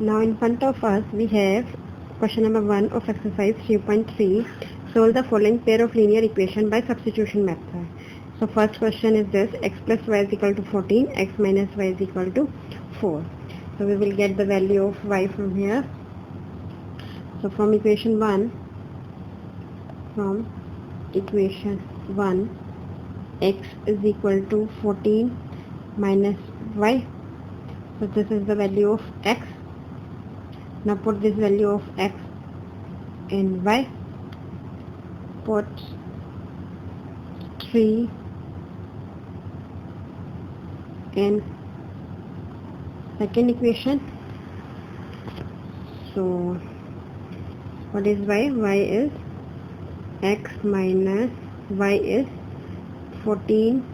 Now in front of us we have question number 1 of exercise 3.3. Solve the following pair of linear equation by substitution method. So first question is this: x plus y is equal to 14, x minus y is equal to 4. So we will get the value of y from here. So from equation 1, x is equal to 14 minus y. So this is the value of x. Now put this value of x in y. Put 3 in second equation. So what is y? Y is x minus y is 14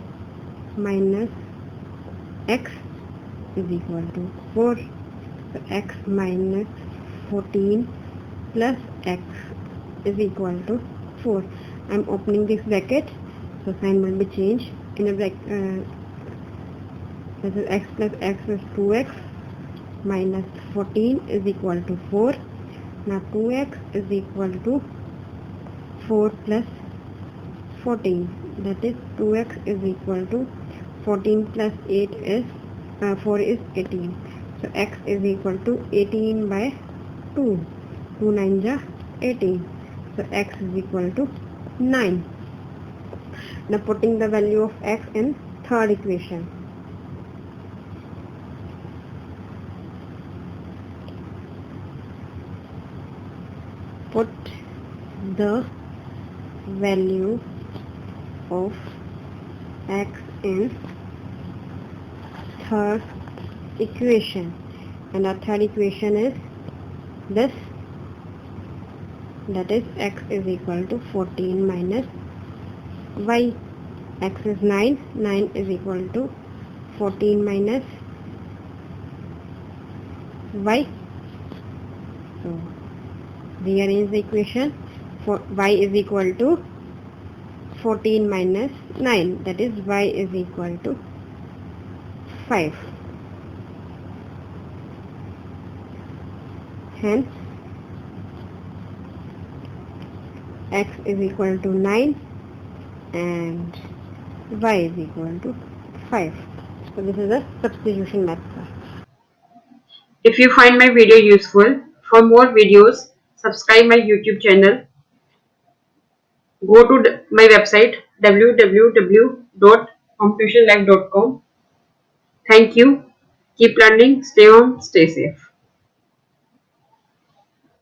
minus x is equal to 4. So x minus 14 plus x is equal to 4. I am opening this bracket, so sign will be changed. In a bracket, this is x plus x is 2x minus 14 is equal to 4. Now 2x is equal to 4 plus 14, that is 2x is equal to 14 plus 8 is 4 is 18. So x is equal to 18 by 2. 2 9 ja 18. So x is equal to 9. Now putting the value of x in third equation. Put the value of x in third equation, and our third equation is this, that is x is equal to 14 minus y. X is 9, 9 is equal to 14 minus y. So rearrange the equation. For y is equal to 14 minus 9, that is y is equal to 5. Hence x is equal to 9 and y is equal to 5. So this is a substitution method. If you find my video useful, for more videos, subscribe my YouTube channel. Go to my website www.hometuitionlive.com. Thank you. Keep learning. Stay home. Stay safe.